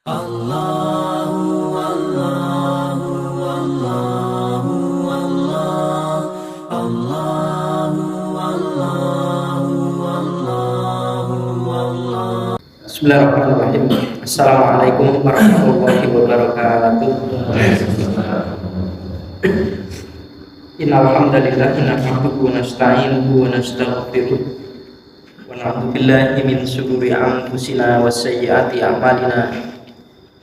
Allahu Allahu Allahu Allah Allahu Allahu Allahu Allah. Bismillahirrahmanirrahim. Assalamualaikum warahmatullahi wabarakatuh. Innal hamdalillah nahmaduhu wa nasta'inuhu wa nastaghfiruh wa na'udzu billahi min shururi anfusina wa sayyiati a'malina.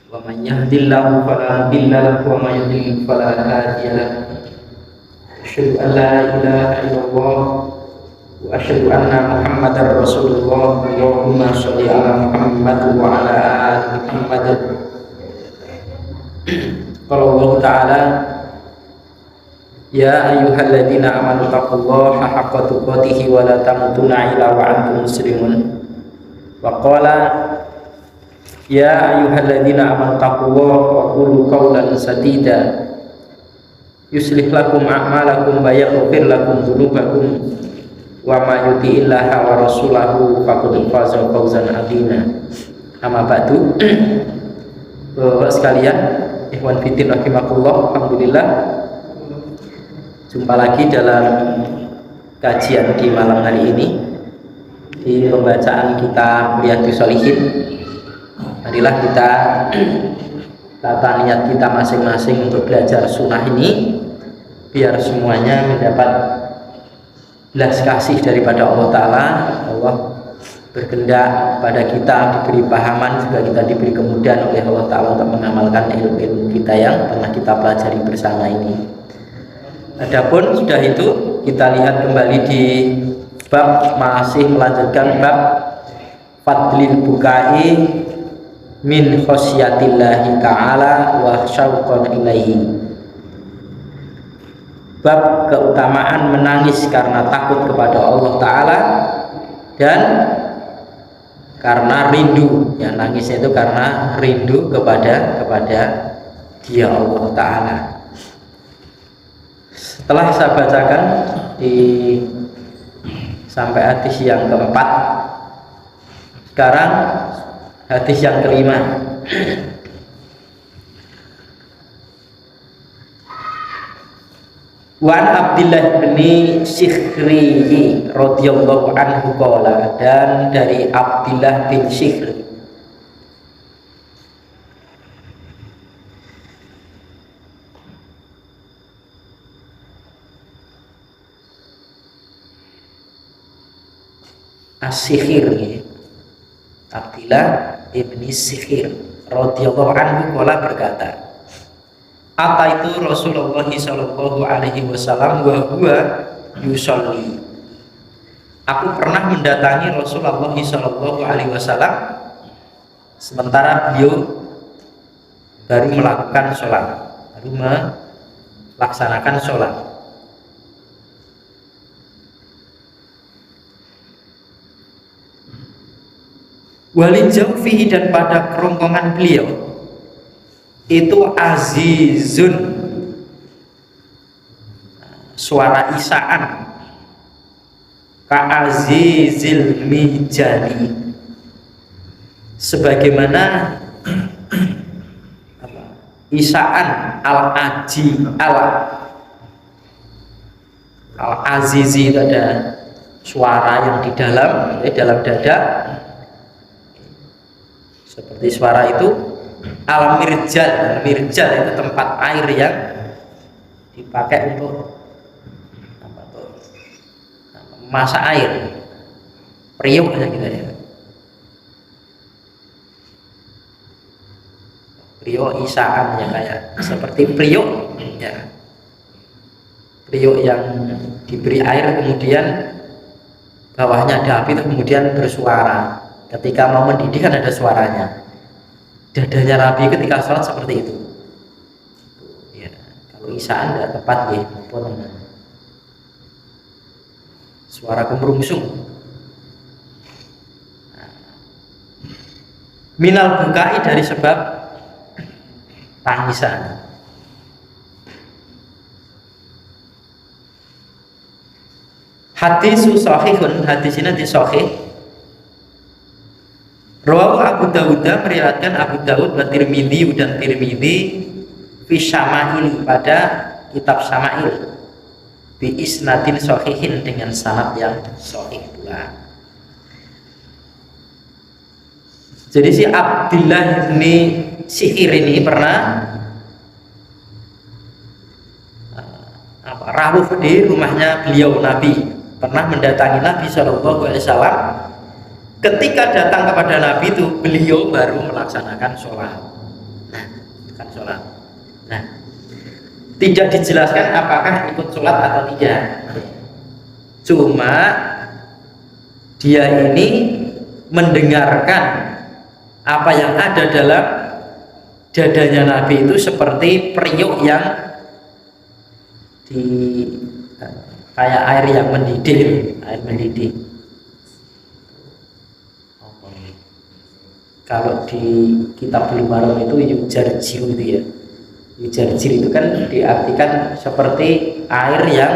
Wa man yahdihillahu fala mudilla lahu wa man yudlil fala hadiya lahu. Asyhadu an la ilaha illallah wa asyhadu anna Muhammadar Rasulullah. Allahumma sholli ala Muhammad wa ala ali Muhammad. Qala Allah Ta'ala, ya ayyuhalladzina amanu taqullaha haqqa tuqatih wa la tamutunna illa wa antum muslimun. Wa qala ya ayyuhalladzina amanu taqullaha wa qulu qawlan sadida yuslih lakum a'malakum wa yaghfir lakum dzunubakum wa ma yuti'illaha wa rasulahu faqad faza fawzan 'azima. Amma ba'du. Bapak sekalian, ikhwan fillah rahimakumullah, alhamdulillah jumpa lagi dalam kajian di malam hari ini di pembacaan kita Riyadhus Shalihin. Marilah kita tata niat kita masing-masing untuk belajar sunnah ini biar semuanya mendapat belas kasih daripada Allah Ta'ala. Allah berkehendak pada kita diberi pahaman, juga kita diberi kemudahan oleh Allah Ta'ala untuk mengamalkan ilmu-ilmu kita yang pernah kita pelajari bersama ini. Adapun sudah itu kita lihat kembali di bab, masih melanjutkan bab fadlil bukai min khosyatillahi ta'ala wa syauqan ilaihi. Bab keutamaan menangis karena takut kepada Allah Ta'ala dan karena rindu, ya nangisnya itu karena rindu kepada Dia Allah Ta'ala. Setelah saya bacakan sampai hadis yang keempat, sekarang hadis yang kelima. Wan Abdillah bin Sikhri radhiyallahu anhu qala, dan dari Abdillah bin Sikhri As-Sikhir, Abdillah ibni Sikhir radhiyallahu anhu qala berkata, ataitu Rasulullah sallallahu alaihi wasallam wa huwa yusolli. Aku pernah mendatangi Rasulullah sallallahu alaihi wasallam sementara beliau baru melakukan sholat, baru melaksanakan sholat. Walijau fihi, dan pada kerongkongan beliau itu azizun, suara isaan, ka azizil mijani, sebagaimana isaan al-aji al-azizi, itu ada suara yang di dalam dada, seperti suara itu. Al-mirjal itu tempat air yang dipakai untuk memasak air, periuk aja gitu ya, periuk isaan yang kayak seperti periuk ya, periuk yang diberi air kemudian bawahnya ada api, itu kemudian bersuara. Ketika mau mendidih kan ada suaranya. Dadanya Nabi ketika sholat seperti itu ya. Kalau isaan tidak tepat ya, suara kemerungsung. Minal bukai, dari sebab tangisan. Hadis sahihun, hadis ini sahih. Rawahu Abu Abu Dawud meriwayatkan Abu Dawud wa Tirmidzi dan Tirmidzi fi Syama'il pada kitab Syama'il bi isnadin shahihin dengan sanad yang sahih pula. Jadi si Abdullah bin Sihir ini pernah rawuh di rumahnya beliau Nabi, pernah mendatangi Nabi Shallallahu Alaihi Wasallam. Ketika datang kepada Nabi itu beliau baru melaksanakan sholat. Nah, tidak dijelaskan apakah ikut sholat atau tidak. Cuma dia ini mendengarkan apa yang ada dalam dadanya Nabi itu seperti periuk yang kayak air yang mendidih, air mendidih. Kalau di kitab Bulughul itu yujarjir itu ya. Yujarjir itu kan diartikan seperti air yang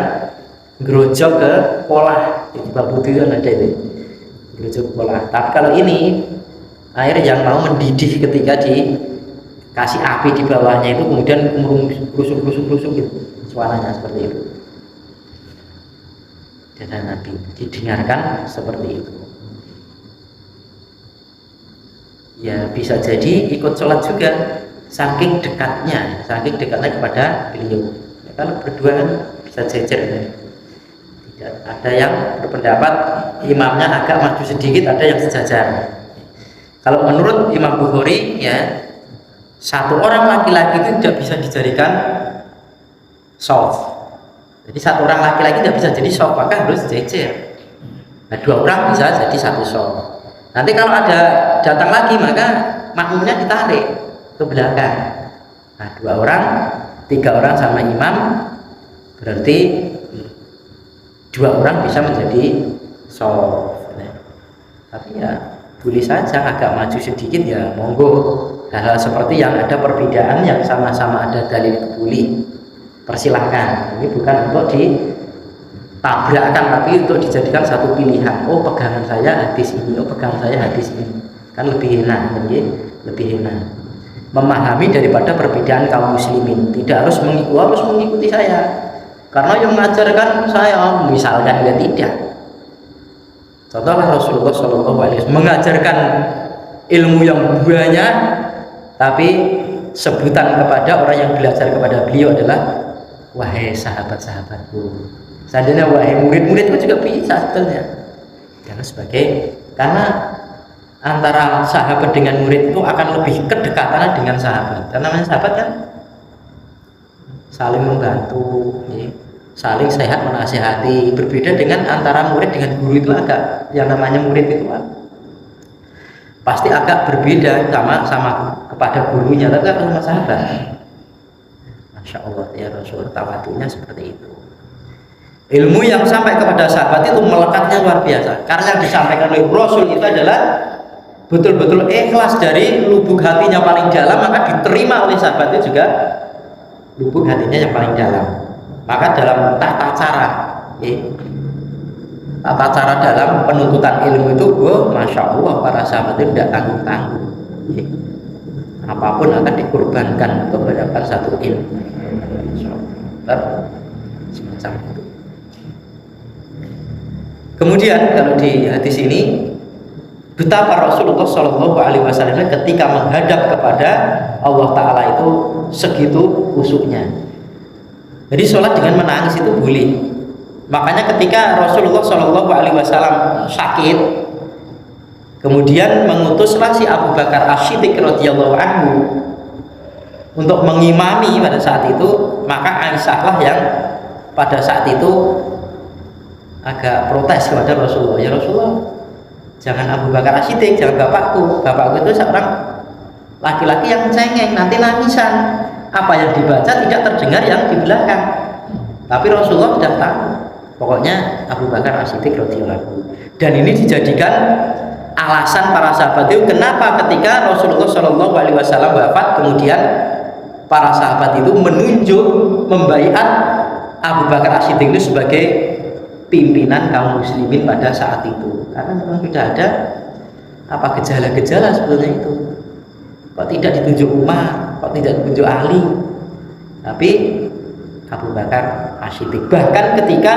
gerojok ke polah. Di bab itu kan ada itu. Gerojok ke polah. Tapi kalau ini air yang mau mendidih ketika dikasih api di bawahnya itu kemudian rusuk gitu. Suaranya seperti itu. Dan Nabi didengarkan seperti itu. Ya bisa jadi ikut sholat juga, saking dekatnya kepada beliau. Ya, kalau berdua kan bisa jejer ya. Tidak ada yang berpendapat imamnya agak maju sedikit, ada yang sejajar. Kalau menurut Imam Bukhari ya, satu orang laki-laki itu tidak bisa dijadikan shaf. Jadi satu orang laki-laki tidak bisa jadi shaf, maka harus jejer. Nah, dua orang bisa jadi satu shaf. Nanti kalau ada datang lagi maka makmumnya ditarik ke belakang. Nah, 2 orang, 3 orang sama imam, berarti 2 orang bisa menjadi shaf. Nah, tapi ya boleh saja agak maju sedikit ya monggo. Hal-hal seperti yang ada perbedaan yang sama-sama ada dalil boleh, persilahkan. Ini bukan untuk ditabrakkan, tapi untuk dijadikan satu pilihan. Oh, pegangan saya hadis ini, oh pegangan saya hadis ini, kan lebih enak, lebih enak memahami daripada perbedaan kaum muslimin. Tidak harus mengikuti saya karena yang mengajarkan saya, misalkan ya tidak. Contohlah Rasulullah SAW mengajarkan ilmu yang banyak, tapi sebutan kepada orang yang belajar kepada beliau adalah wahai sahabat-sahabatku. Seandainya wahai murid-muridku juga bisa sebetulnya. Karena antara sahabat dengan murid itu akan lebih kedekatannya dengan sahabat. Karena namanya sahabat kan saling membantu, ya, saling sehat menasihati. Berbeda dengan antara murid dengan guru itu agak, yang namanya murid itu pasti agak berbeda sama kepada gurunya, tapi kan sama sahabat. Masya Allah ya Rasul, tawadunya seperti itu. Ilmu yang sampai kepada sahabat itu melekatnya luar biasa. Karena yang disampaikan oleh Rasul itu adalah betul-betul ikhlas dari lubuk hatinya paling dalam, maka diterima oleh sahabat itu juga lubuk hatinya yang paling dalam. Maka dalam tata cara dalam penuntutan ilmu itu, masya Allah para sahabat itu tidak tanggung-tanggung. Apapun akan dikorbankan untuk mendapatkan satu ilmu. Semacam itu. Kemudian kalau di hadis ini betapa Rasulullah Shallallahu Alaihi Wasallam ketika menghadap kepada Allah Taala itu segitu khusyuknya. Jadi sholat dengan menangis itu boleh. Makanya ketika Rasulullah Shallallahu Alaihi Wasallam sakit, kemudian mengutuslah si Abu Bakar As-Siddiq radhiyallahu anhu untuk mengimami pada saat itu, maka Aisyahlah yang pada saat itu agak protes kepada Rasulullah. Ya Rasulullah, jangan Abu Bakar As-Siddiq, jangan bapakku. Bapakku itu seorang laki-laki yang cengeng, nanti nangisan. Apa yang dibaca tidak terdengar yang di belakang. Tapi Rasulullah sudah tahu. Pokoknya Abu Bakar As-Siddiq radhiyallahu anhu. Dan ini dijadikan alasan para sahabat itu kenapa ketika Rasulullah Shallallahu Alaihi Wasallam wafat, kemudian para sahabat itu menunjuk membaiat Abu Bakar As-Siddiq itu sebagai pimpinan kaum muslimin pada saat itu, karena memang sudah ada Apa gejala-gejala sebetulnya itu? Kok tidak ditunjuk Umar, kok tidak ditunjuk Ali, tapi Abu Bakar As-Siddiq. Bahkan ketika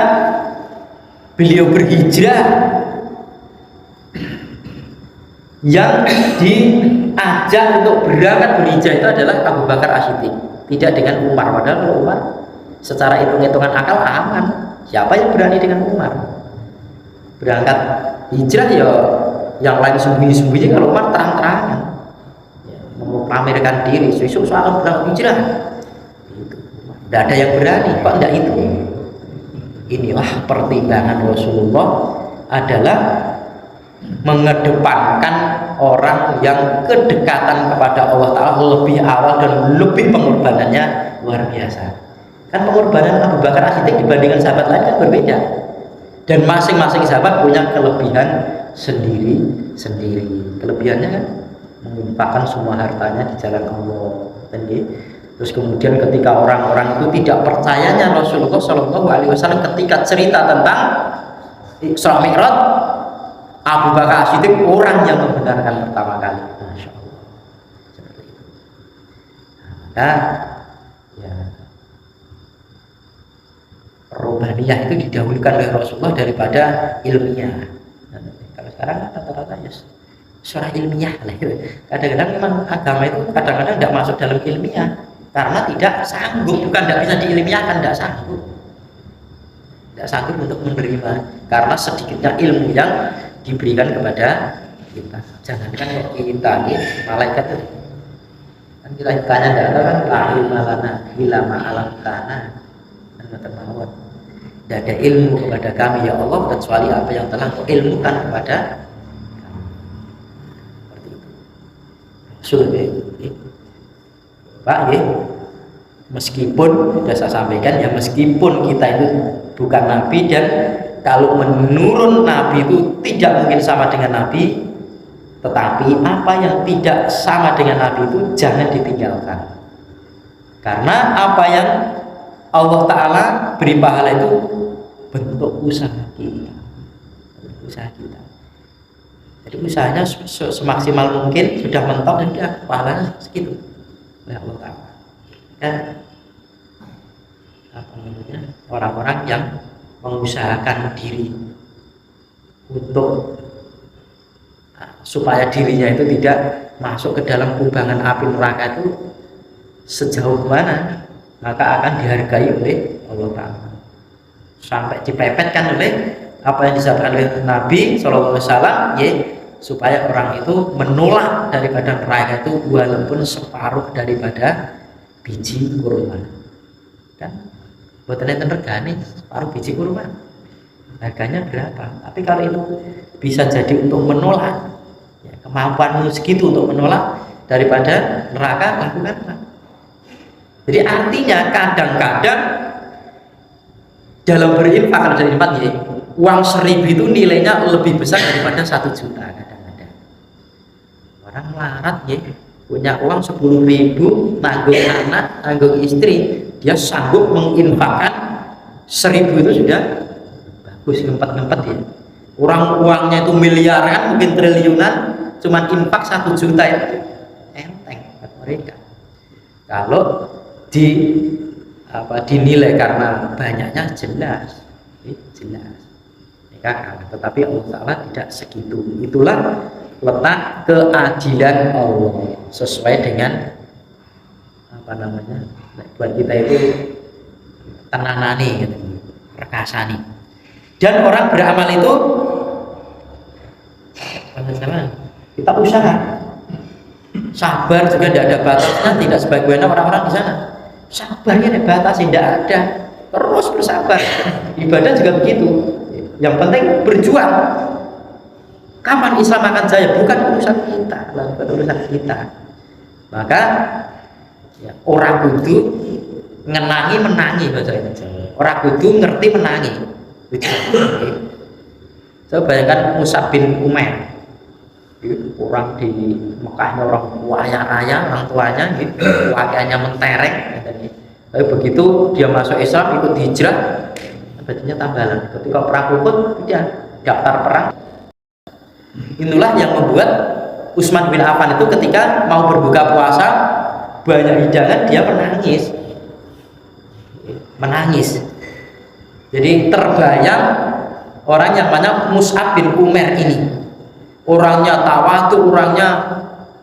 beliau berhijrah, yang diajak untuk berangkat berhijrah itu adalah Abu Bakar As-Siddiq, tidak dengan Umar. Padahal kalau Umar secara hitung-hitungan akal aman, siapa yang berani dengan Umar? Berangkat hijrah ya yang lain sembunyi-sembunyi, kalau Umar terang-terangan ya, memamerkan diri, besok soal berangkat hijrah itu. Tidak ada yang berani, kok tidak itu? Inilah pertimbangan Rasulullah adalah mengedepankan orang yang kedekatan kepada Allah Ta'ala lebih awal dan lebih pengorbanannya luar biasa. Kan pengorbanan Abu Bakar As-Siddiq dibandingkan sahabat lain kan berbeda, dan masing-masing sahabat punya kelebihan sendiri-sendiri. Kelebihannya kan menginfakkan semua hartanya di jalan Allah. Terus kemudian ketika orang-orang itu tidak percayanya Rasulullah Shallallahu Alaihi Wasallam ketika cerita tentang Isra Mi'raj, Abu Bakar As-Siddiq orang yang membenarkan pertama kali. Masya Allah. Seperti itu. Nah, ya, robaniyah itu didahulukan oleh Rasulullah daripada ilmiah. Kalau sekarang rata-rata ya surah ilmiah lah. Kadang-kadang memang agama itu kadang-kadang tidak masuk dalam ilmiah karena tidak sanggup, bukan tidak bisa diilmiahkan, tidak sanggup untuk menerima karena sedikitnya ilmu yang diberikan kepada kita. Jangankan kita ini malaikat itu kan kita tanya tidak ada kan lahir malana hilama alam tanah dan termawat. Tidak ada ilmu kepada kami ya Allah kecuali apa yang telah kau ilmukan kepada kami. Seperti itu. Pak ya, meskipun sudah saya sampaikan ya, meskipun kita itu bukan nabi dan kalau menurun nabi itu tidak mungkin sama dengan nabi, tetapi apa yang tidak sama dengan nabi itu jangan ditinggalkan, karena apa yang Allah Ta'ala beri pahala itu bentuk usaha kita, jadi usahanya semaksimal mungkin sudah mentok dan sudah pahalanya segitu oleh Allah Ta'ala. Kan apa namanya, orang-orang yang mengusahakan diri untuk supaya dirinya itu tidak masuk ke dalam kubangan api neraka itu sejauh mana, maka akan dihargai oleh Allah Ta'ala sampai dipepetkan oleh apa yang disampaikan oleh Nabi SAW ya, supaya orang itu menolak daripada neraka itu walaupun separuh daripada biji kurma. Kan buatan enten regane separuh biji kurma harganya berapa, tapi kalau itu bisa jadi untuk menolak ya, kemampuanmu segitu untuk menolak daripada neraka, lakukanlah. Jadi artinya kadang-kadang dalam berinfak, kalau dari infak ya, uang 1000 itu nilainya lebih besar daripada 1 juta. Kadang-kadang orang melarat ya, punya uang 10.000 nanggung anak, nanggung istri, dia sanggup menginfakkan 1000 itu sudah bagus, ngempet-ngempet ya. Orang uangnya itu miliaran, mungkin triliunan, cuman infak 1 juta itu enteng buat mereka. Kalau dinilai karena banyaknya jelas mereka kalah, tetapi Allah Ta'ala tidak segitu. Itulah letak keadilan Allah sesuai dengan apa namanya, buat kita itu tenanani gitu, rekasani. Dan orang beramal itu kita usaha, sabar juga tidak ada batasnya, tidak sebagaimana orang-orang di sana. Sabarnya ada batas, tidak ada, terus bersabar. Ibadah juga begitu. Yang penting berjuang. Kapan Islam akan jaya? Bukan urusan kita, bukan urusan kita. Maka ya, orang kudu ngenangi menangi bahasa Jawa. Orang kudu ngerti menangi. Coba bayangkan Mus'ab bin Umair, orang di Mekahnya orang kaya raya, orang tuanya gitu, keluarganya mentereng. Tapi begitu dia masuk Islam, ikut hijrah, bajunya tambalan. Ketika perang Uhud, dia daftar perang. Itulah yang membuat Utsman bin Affan itu ketika mau berbuka puasa banyak hidangan dia menangis. Jadi terbayang orang yang mana Mus'ab bin Umair ini, orangnya tawadu, orangnya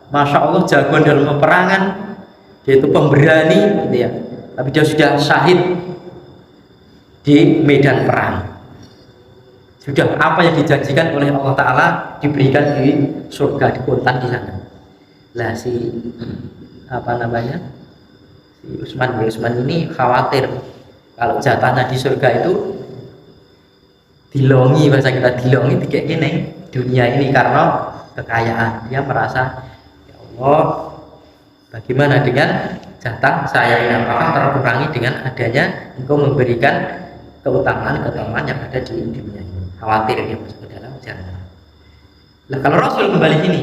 masya Allah jagoan dalam peperangan, dia itu pemberani gitu ya, tapi dia sudah syahid di medan perang. Sudah apa yang dijanjikan oleh Allah Ta'ala diberikan di surga, di kontan di sana. Lah si Utsman ini khawatir kalau jatahnya di surga itu dilongi, bahasa kita dilongi kayak gini dunia ini karena kekayaan. Dia merasa, ya Allah, bagaimana dengan jatah saya ini, apakah terkurangi dengan adanya engkau memberikan keutamaan yang ada di dunia ini. Khawatir dia masuk ke dalam jannah. Nah kalau Rasul kembali sini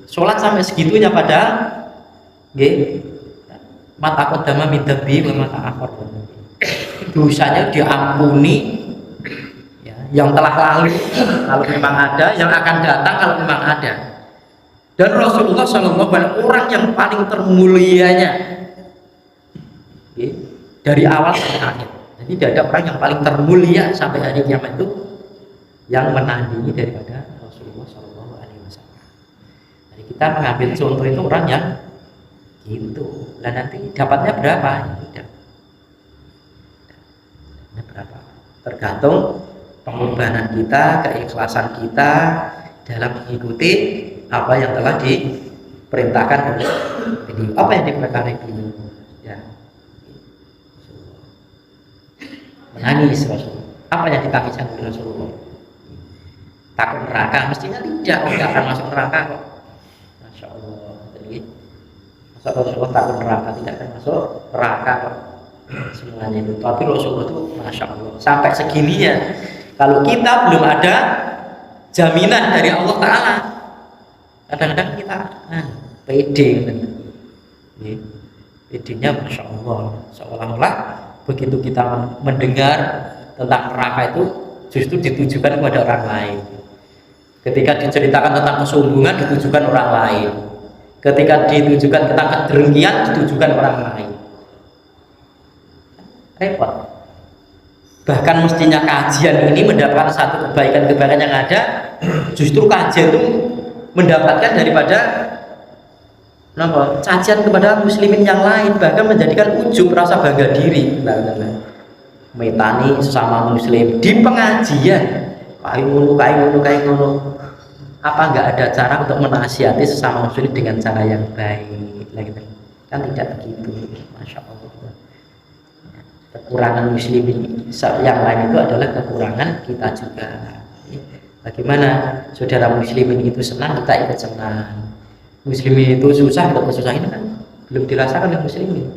sholat sampai segitunya, padahal mata kodama mintabi mata akhor, dosanya diampuni ya, yang telah lalu kalau memang ada, yang akan datang kalau memang ada. Dan Rasulullah SAW orang yang paling termulianya dari awal sampai akhir. Jadi tidak ada orang yang paling termulia sampai hari kiamat itu yang menandingi daripada Rasulullah SAW. Jadi kita mengambil contoh itu orang yang gitu. Dan nanti dapatnya berapa? Tidak. Berapa? Tergantung pengorbanan kita, keikhlasan kita dalam mengikuti apa yang telah diperintahkan oleh beliau. Apa yang diperintahkan beliau? Ya. Menangis Rasulullah. Apa yang ditangiskan oleh Rasulullah? Takut neraka, mestinya tidak. Tidak akan masuk neraka kok. Masya Allah. Jadi, masa Rasulullah takut neraka, tidak akan masuk neraka kok. Semuanya itu. Tapi Rasulullah itu Masya Allah sampai segininya. Kalau kita belum ada jaminan dari Allah Ta'ala, kadang-kadang kita pede, pedenya Masya Allah, seolah-olah begitu kita mendengar tentang neraka itu justru ditujukan kepada orang lain. Ketika diceritakan tentang kesombongan ditujukan orang lain. Ketika ditujukan tentang kedengkian ditujukan orang lain. Repot. Bahkan mestinya kajian ini mendapatkan satu kebaikan-kebaikan yang ada, justru kajian itu mendapatkan daripada cacian kepada muslimin yang lain, bahkan menjadikan ujub rasa bangga diri. Metani sesama muslim di pengajian, kayak ngono. Apa nggak ada cara untuk menasihati sesama muslim dengan cara yang baik? Kan tidak begitu. Masya Allah. Kekurangan muslimin yang lain itu adalah kekurangan kita juga. Bagaimana saudara muslimin itu senang, kita ikut senang. Muslimin itu susah, kita kesusahan ini kan belum dirasakan oleh muslimin.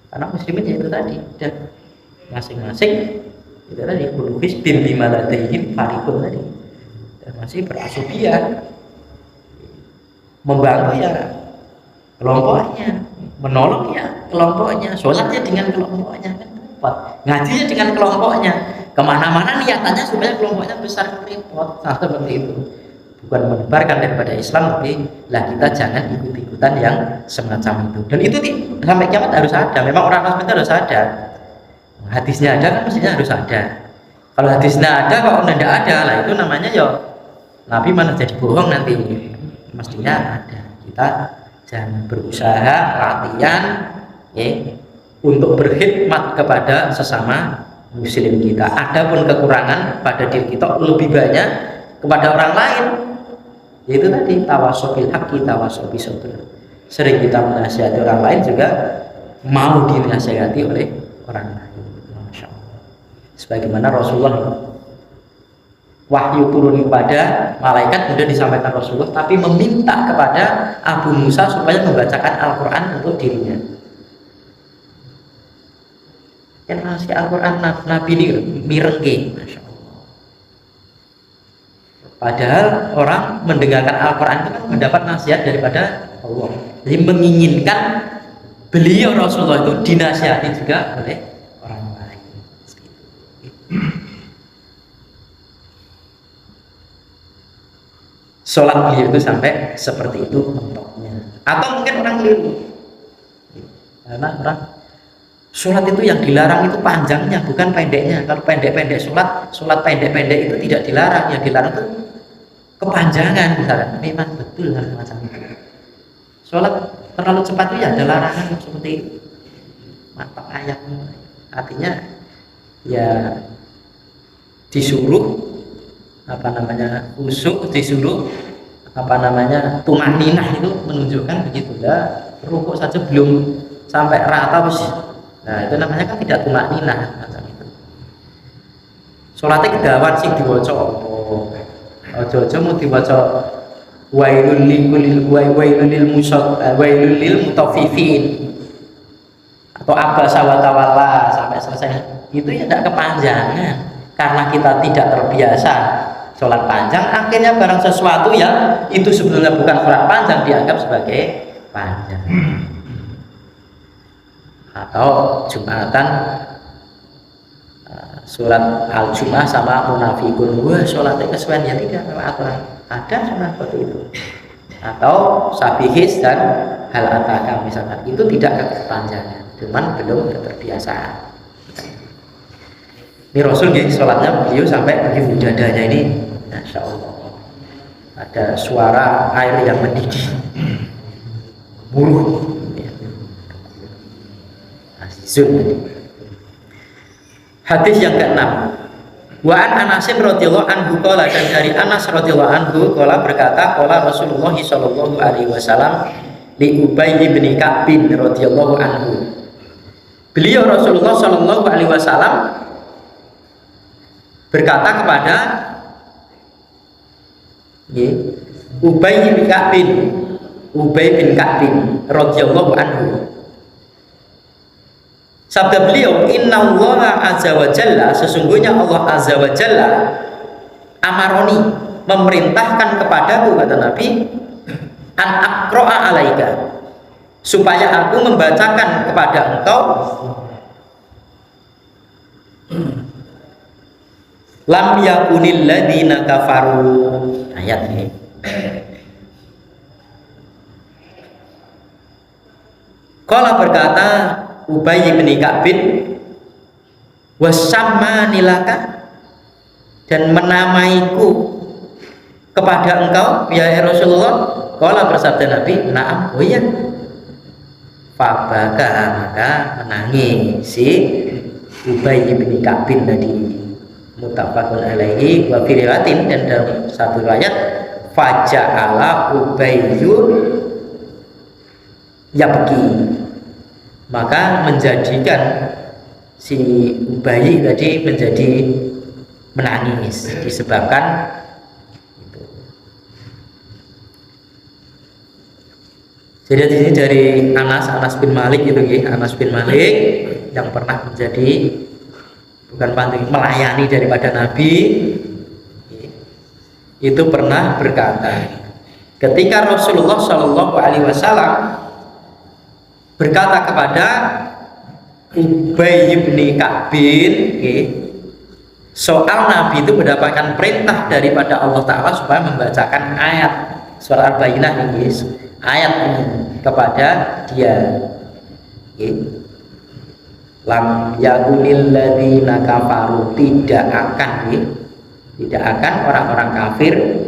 Karena muslimin ya itu tadi, dan masing-masing itu tadi kulubis bin bimaladihim farikun tadi, dan masih berasubiah membantu ya kelompoknya, menolong ya kelompoknya, sholatnya dengan kelompoknya kan repot, ngajinya dengan kelompoknya, kemana-mana niatannya supaya kelompoknya besar, repot. Seperti itu, bukan menebarkan daripada Islam, tapi lah kita jangan ikut-ikutan yang semacam itu. Dan itu sampai kiamat harus ada. Memang orang Islam itu harus ada. Hadisnya ada kan mestinya harus ada. Kalau hadisnya ada kok tidak ada, lah itu namanya ya Nabi mana jadi bohong nanti. Mestinya ada. Kita jangan berusaha latihan untuk berkhidmat kepada sesama muslim kita. Adapun kekurangan pada diri kita lebih banyak kepada orang lain, yaitu tadi tawasobil haqqi tawasobi sabr. Sering kita menasihati orang lain juga mau dinasihati oleh orang lain. Masya Allah. Sebagaimana Rasulullah wahyu turun kepada malaikat sudah disampaikan Rasulullah, tapi meminta kepada Abu Musa supaya membacakan Al-Quran untuk dirinya. Yang ngasih Al-Quran Nabi ini mirengke, Masya Allah. Padahal orang mendengarkan Al-Quran itu kan mendapat nasihat daripada Allah. Jadi menginginkan beliau Rasulullah itu dinasihati juga oleh orang lain. sholat beliau itu sampai seperti itu mentoknya. Atau mungkin orang keliru, karena orang sholat itu yang dilarang itu panjangnya, bukan pendeknya. Kalau pendek-pendek sholat pendek-pendek itu tidak dilarang. Yang dilarang itu kepanjangan misalnya. Memang betul hal macam itu. Sholat terlalu cepat itu ya ada larangan seperti itu. Mantap ayat. Artinya ya disuruh khusyuk, disuruh tumaninah, itu menunjukkan begitu ya. Rukuk saja belum sampai rata terus. Nah, itu namanya kan tidak tumaninah macam itu. Salatnya kedawan sing diwaca aja mau diwaca wailul lil mutaffifin atau abasa wa tawalla sampai selesai. Itu ya tidak kepanjangan, karena kita tidak terbiasa sholat panjang, akhirnya barang sesuatu yang itu sebetulnya bukan sholat panjang dianggap sebagai panjang. Atau Jumatan surat Al-Jum'ah sama munafikun, wah sholatnya kesuwen, ya tidak aturan ada sunnah seperti itu. Atau sabihis dan hal ataka misalkan, itu tidak kepanjangan, cuman belum keterbiasaan. Ini Rasul sholatnya beliau sampai begini dadanya ini, Masya Allah, ada suara air yang mendidih, muluh. Hadis yang ke-6. Wa an Anasin radhiyallahu anhu qala, dan dari Anas radhiyallahu anhu qala berkata, qala Rasulullah sallallahu alaihi wasallam li Ubay bin Ka'b radhiyallahu anhu. Beliau Rasulullah sallallahu alaihi wasallam berkata kepada Ubay bin Ka'b radhiyallahu anhu. Sabda beliau, innallaha azza wa jalla, sesungguhnya Allah azza wa jalla amaroni, memerintahkan kepadaku, kata Nabi, an aqra'a alaika, supaya aku membacakan kepada engkau lam yakunil ladzina kafaru, ayat ini. Qala berkata Ubay bin Ka'b, wasamani laka, dan menamaiku kepada engkau ya Rasulullah. Qala bersabda Nabi, na'am, oh iya. Fabaka, maka menangis si Ubay bin Ka'b tadi, muttafaqun alaihi wa fi riwayatin, dan dalam satu riwayat faja'ala Ubayyun yabki, maka menjadikan si Ubay tadi menjadi menangis disebabkan itu. Jadi di sini dari Anas bin Malik itu ya, Anas bin Malik yang pernah menjadi bukan pantun, melayani daripada Nabi, itu pernah berkata ketika Rasulullah Shallallahu Alaihi Wasallam berkata kepada Ubay bin Ka'b, soal Nabi itu mendapatkan perintah daripada Allah Ta'ala supaya membacakan ayat surat Al-Bayyinah ini, ayat ini kepada dia, lam yakunil ladzina kafaru, tidak akan orang-orang kafir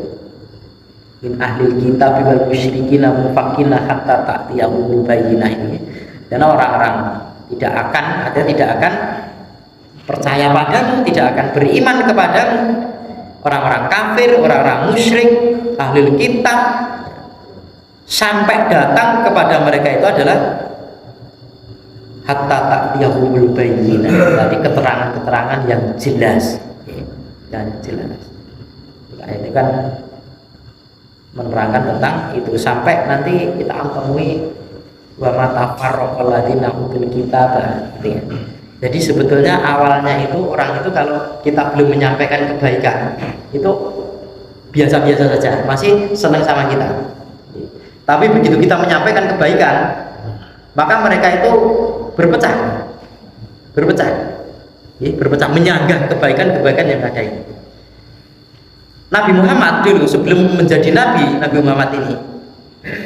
min ahlil kitab wal musyrikin mufakkina hatta ta'tiyahumul bayyinah ini, dan orang-orang tidak akan percaya padamu, tidak akan beriman kepadamu, orang-orang kafir, orang-orang musyrik, ahlul kitab, sampai datang kepada mereka itu adalah hatta ta'tiyahumul bayyinah, tadi keterangan-keterangan yang jelas, Ini kan menerangkan tentang itu, sampai nanti kita temui wa matafarraqal ladzina utul kitab. Jadi sebetulnya awalnya itu orang itu kalau kita belum menyampaikan kebaikan itu biasa-biasa saja, masih senang sama kita. Tapi begitu kita menyampaikan kebaikan, maka mereka itu berpecah, menyanggah kebaikan yang ada ini. Nabi Muhammad dulu sebelum menjadi Nabi Muhammad ini,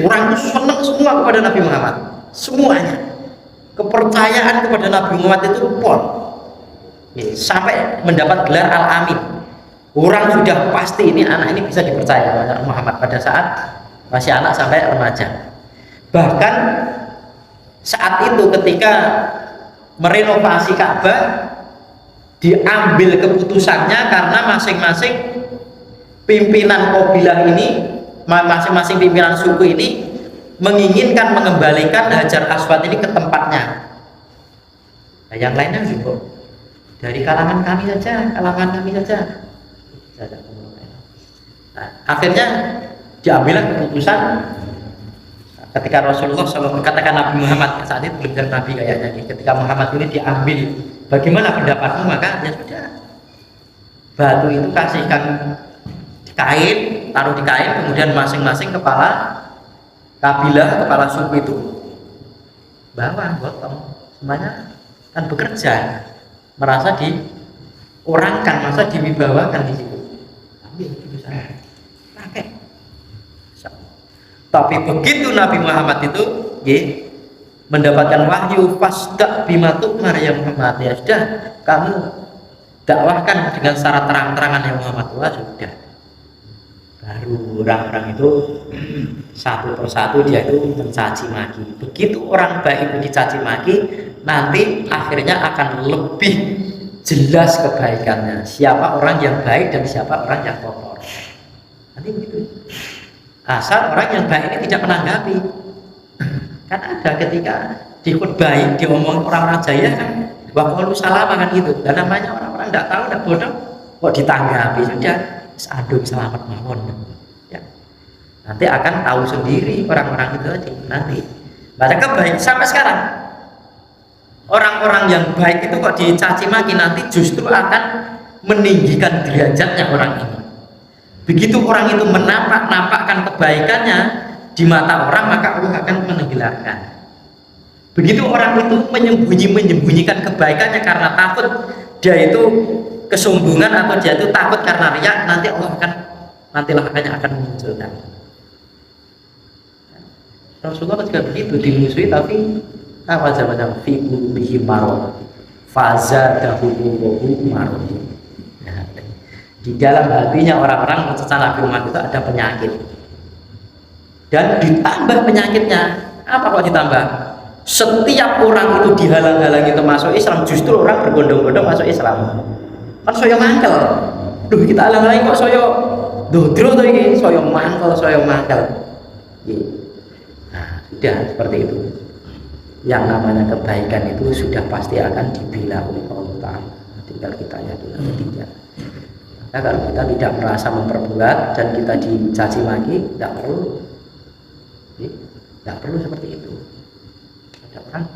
orang itu senang semua kepada Nabi Muhammad, semuanya. Kepercayaan kepada Nabi Muhammad itu pol, sampai mendapat gelar Al-Amin. Orang sudah pasti ini anak ini bisa dipercaya kepada Muhammad pada saat masih anak sampai remaja. Bahkan saat itu ketika merenovasi Ka'bah, diambil keputusannya karena masing-masing pimpinan kabilah ini, masing-masing pimpinan suku ini menginginkan mengembalikan Hajar Aswad ini ke tempatnya. Nah, yang lainnya juga dari kalangan kami saja. Nah, akhirnya diambillah keputusan ketika Rasulullah SAW, katakan Nabi Muhammad saat itu belum jadi Nabi kayaknya nih, ketika Muhammad ini diambil, bagaimana pendapatmu? Maka ya sudah, batu itu kasihkan kain, taruh di kain, kemudian masing-masing kepala kabilah, kepala suku itu bawa, gotong, semuanya kan bekerja, merasa diorangkan, masa diwibawakan di situ. Ambil keputusan, pakai. Tapi begitu Nabi Muhammad itu mendapatkan wahyu, fasda bima tu'mar ya Muhammad, ya sudah, kamu dakwahkan dengan secara terang-terangan ya Muhammad. Wah sudah, baru orang-orang itu satu persatu dia itu mencaci maki. Begitu orang baik itu dicaci maki, nanti akhirnya akan lebih jelas kebaikannya, siapa orang yang baik dan siapa orang yang kotor. Nanti begitu. Asal orang yang baik ini tidak menanggapi. Kan ada ketika dikhutbahi, diomong orang-orang jaya kan, waqalu salama kan gitu. Dan namanya orang-orang tidak tahu, tidak bodoh, kok ditanggapi, sudah aduh selamat mawon. Ya. Nanti akan tahu sendiri orang-orang itu aja nanti. Mereka baik sampai sekarang. Orang-orang yang baik itu kok dicaci maki, nanti justru akan meninggikan derajatnya orang ini. Begitu orang itu menampakkan kebaikannya di mata orang, maka Allah akan menenggelamkan. Begitu orang itu menyembunyikan kebaikannya karena takut dia itu kesombongan atau dia itu takut karena riya, nanti Allah akan memunculkan. Rasulullah juga begitu, dimusuhi tapi apa jawabannya? Fi qulubihi marad fazadahumullahu marad. Di dalam hatinya orang-orang mencela Nabi Muhammad itu ada penyakit, dan ditambah penyakitnya apa kok ditambah? Setiap orang itu dihalang-halangi itu masuk Islam, justru orang berbondong-bondong masuk Islam. Kan saya mangkel, duh kita halang-halangi kok saya dodro tuh ini, saya mangkel. Nah sudah seperti itu. Yang namanya kebaikan itu sudah pasti akan dibela oleh Allah Ta'ala, tinggal kita yakin atau tidak. Nah, kalau kita tidak merasa memperbuat dan kita dicaci maki, tidak perlu seperti itu. Ada orang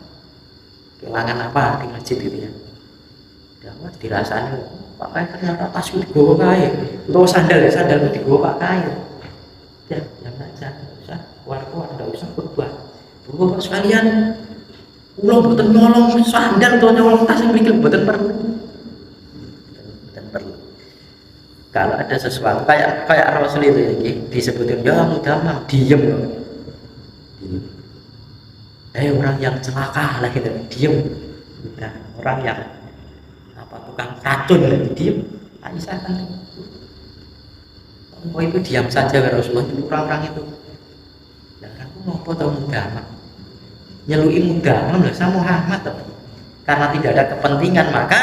kehilangan apa di masjid itu ya, udah dirasanya pakai ternyata tas itu dibawa kain, atau sandal itu dibawa kain. Ya jangan aja, tidak usah keluar, tidak usah berbuat. Bapak sekalian, ulang buatan nyolong sandal atau nyolong tas yang berikut buatan perlu. Kalau ada sesuatu kayak Rasul itu ya, disebutin ya mudamam, diem. Orang yang celaka lah gitu, diem. Nah, orang yang tukang racun lagi diem. Aisyah kan itu diam saja ke Rasulullah, itu orang-orang itu. Dan aku mau tahu mudamam, nyelui mudamam lah sama Muhammad tuh. Karena tidak ada kepentingan, maka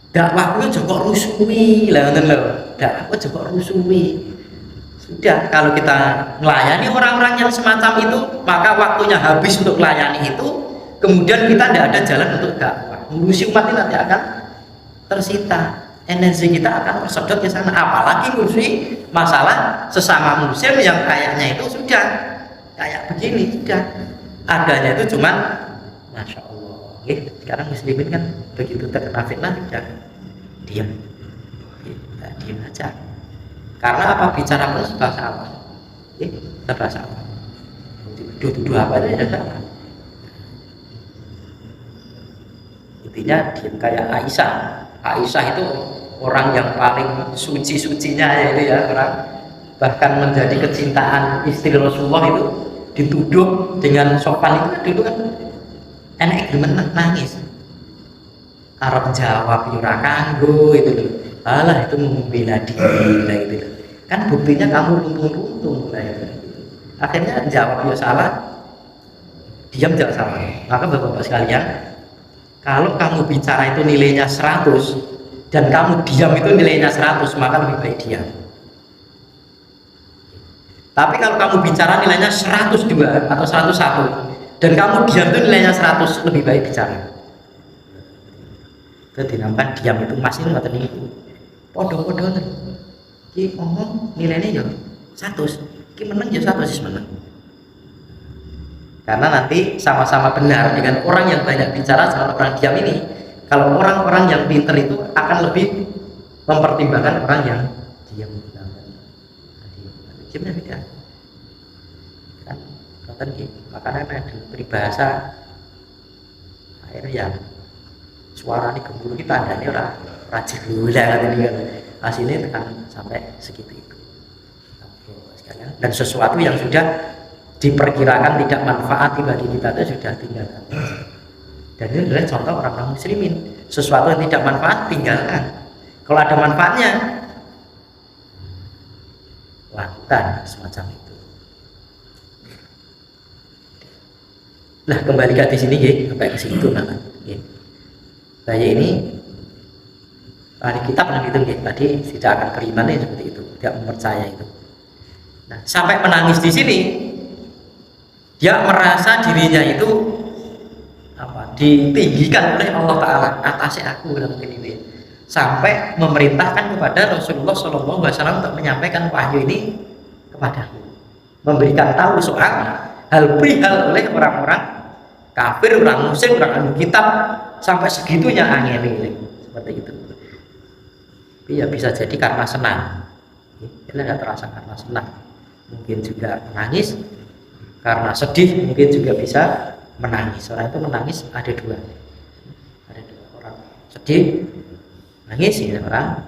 dakwahku juga rusui lah, dakwahku juga rusui. Sudah, kalau kita melayani orang-orang yang semacam itu, maka waktunya habis untuk melayani itu, kemudian kita tidak ada jalan untuk dakwah. Ngurusi umat ini nanti akan tersita, energi kita akan tersedot ke sana. Apalagi ngurusi masalah sesama muslim yang kayaknya itu sudah kayak begini, sudah adanya itu cuman masya Allah. Sekarang muslimin kan begitu terkena fitnah sudah diam, diam aja. Karena apa, bicara pun sudah salah, sudah salah. Tuduh apa aja sudah salah. Intinya diam. Kayak Aisyah itu orang yang paling suci-sucinya itu ya orang, bahkan menjadi kecintaan istri Rasulullah itu dituduh dengan sopan itu dulu kan enak nangis Arab jawab yura kanggo itu loh, alah itu membela diri lah itu loh. Kan buktinya kamu runtung-runtung lah itu. Akhirnya jawab ya salah, diam tidak salah. Maka bapak-bapak sekalian, kalau kamu bicara itu nilainya 100 dan kamu diam itu nilainya 100, maka lebih baik diam. Tapi kalau kamu bicara nilainya 102 atau 101 dan kamu diam itu nilainya 100, lebih baik bicara. Itu dinamakan diam itu masih ngoten niku. Podo-podo ki ngomong nilainya ya 100, ki menang ya 100 sih menang. Karena nanti sama-sama benar dengan orang yang banyak bicara sama orang diam ini. Kalau orang-orang yang pintar itu akan lebih mempertimbangkan orang yang diam. Diamnya beda. Kan ngoten nggih. Makanya ada peribahasa air yang suaranya gemuruh kita adanya orang rajin gula kan ini kan. Hasilnya tekan sampai segitu itu. Dan sesuatu yang sudah diperkirakan tidak manfaat bagi kita itu sudah tinggalkan. Dan ini adalah contoh orang-orang muslimin. Sesuatu yang tidak manfaat tinggalkan. Kalau ada manfaatnya lakukan semacam itu. Nah kembali ke di sini sampai ke situ nah. Saya ini ahli kitab itu tadi tidak akan beriman seperti itu, tidak mempercaya itu. Nah sampai menangis di sini. Dia merasa dirinya itu ditinggikan oleh Allah Ta'ala atasnya aku mungkin itu ya. Sampai memerintahkan kepada Rasulullah SAW untuk menyampaikan wahyu ini kepadaku, memberikan tahu soal hal perihal oleh orang-orang kafir, orang musyrik, orang ahli kitab, sampai segitunya angin ini seperti itu. Tapi ya bisa jadi karena senang, ini tidak terasa karena senang, mungkin juga menangis. Karena sedih mungkin juga bisa menangis. Orang itu menangis ada dua orang sedih nangis ya, orang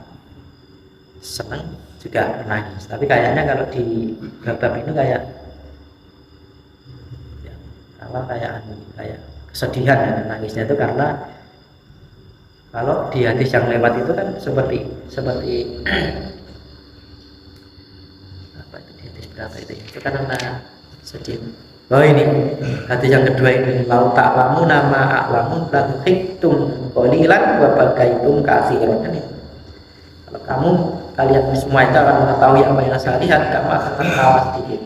senang juga menangis. Tapi kayaknya kalau di bab ini kayak ya, kayak kesedihan dan nangisnya itu karena kalau di hadis yang lewat itu kan seperti apa itu di hadis berapa itu kan sedih. Oh ini hadis yang kedua ini lau ta'lamu nama a'lamu la tuhiktum qalilan wa bagaitum katsiran. Kalau kalian semua itu akan mengetahui apa yang saya lihat, kamu akan tertawa sedikit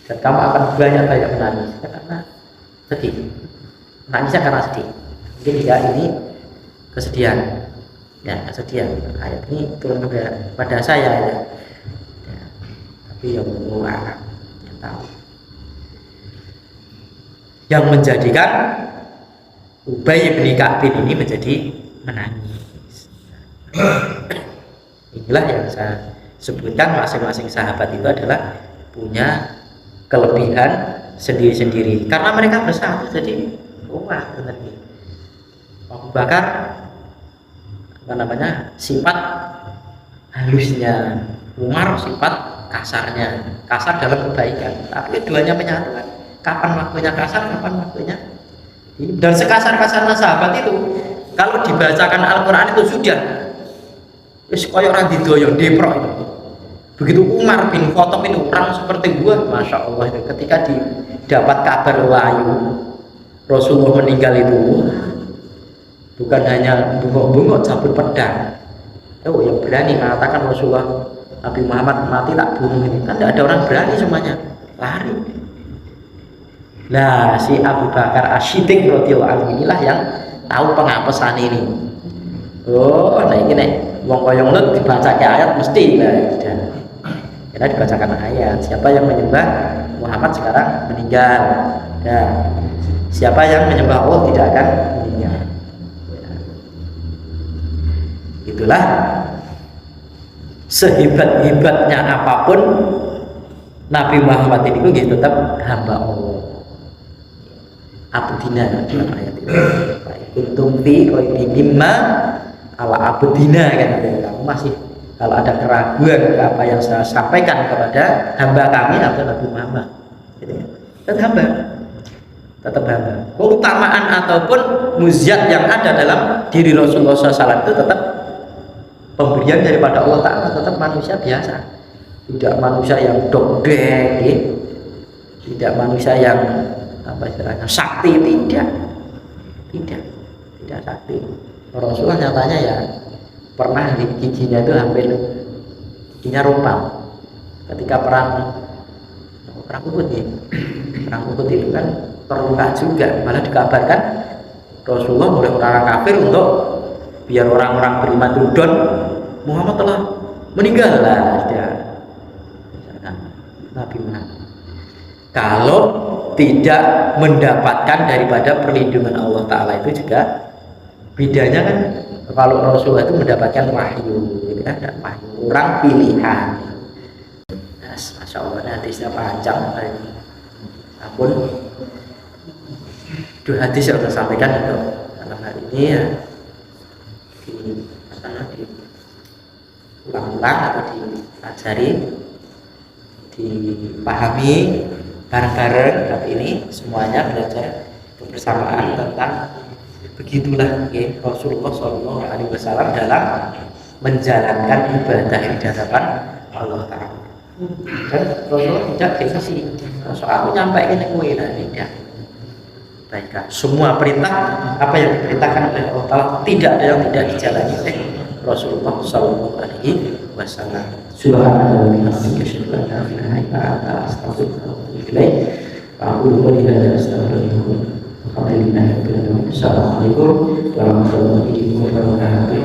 dan kamu akan banyak menangis karena sedih. Menangisnya karena sedih. Mungkin juga ini kesedihan. Ya, kesedihan. Ayat ini turun pada saya ya. Tapi yang Allah tahu. Yang menjadikan Ubay bin Ka'b ini menjadi menangis. Inilah yang saya sebutkan, masing-masing sahabat itu adalah punya kelebihan sendiri-sendiri karena mereka bersatu jadi kuat. Abu Bakar sifat halusnya, Umar sifat kasarnya, kasar dalam kebaikan, tapi keduanya menyatu kan. Kapan waktunya kasar, kapan waktunya. Dan sekasar-kasarnya sahabat itu kalau dibacakan Al-Quran itu sudah wis koyo orang didoyo depro itu. Begitu Umar bin Khattab itu orang seperti gua, masya Allah itu ketika didapat kabar wahyu Rasulullah meninggal itu bukan hanya bungok-bungok cabut pedang. Yang berani mengatakan Rasulullah Nabi Muhammad mati tak bunuh ini kan tidak ada orang berani, semuanya lari. Nah si Abu Bakar As-Siddiq radhiyallahu anhu inilah yang tahu pengapesan ini. Oh nah ini nih wong koyong lut dibaca ke ayat mesti lah dan kita dibacakan ayat siapa yang menyembah Muhammad sekarang meninggal. Nah siapa yang menyembah Allah tidak akan meninggal. Itulah sehebat-hebatnya apapun Nabi Muhammad ini tetap hamba Allah. Abdina dalam ayat itu. Kuntum fi qaidi mimma ala abdina kan, kamu masih kalau ada keraguan apa yang saya sampaikan kepada hamba kami atau Nabi Muhammad, gitu ya. Tetap hamba. Keutamaan ataupun muziyat yang ada dalam diri Rasulullah SAW itu tetap pemberian daripada Allah Ta'ala, tetap manusia biasa, tidak manusia yang dogdeng, gitu. Tidak manusia yang apa istilahnya sakti, tidak sakti. Rasulullah nyatanya ya pernah giginya itu hampir giginya rumpal ketika perang Uhud ya. Perang Uhud itu kan terluka juga, malah dikabarkan Rasulullah oleh orang kafir untuk biar orang-orang beriman tudon Muhammad telah meninggal lah, Nabi Muhammad kalau tidak mendapatkan daripada perlindungan Allah Ta'ala itu juga bedanya kan. Kalau Rasulullah itu mendapatkan wahyu, gitu kan, wahyu orang pilihan. Nah, Masya Allah, hadisnya panjang. Apun dua hadis yang saya sampaikan itu dalam hal ini ya diulang-ulang atau diajari, dipahami bareng-bareng. Tapi ini semuanya belajar kebersamaan tentang begitulah ya, Rasulullah SAW dalam menjalankan ibadah di hadapan Allah Ta'ala. Dan Rasulullah tidak gengsi, soal aku nyampaikan yang gue tidak. Baiklah, semua perintah apa yang diperintahkan oleh Allah Ta'ala tidak ada yang tidak dijalani oleh Rasulullah SAW. Subhanallah wa bihamdihi asyhadu an la ilaha illa anta astaghfiruka wa atubu ilaik. Aqulu qawli hadza astaghfirullah. Assalamualaikum warahmatullahi wabarakatuh.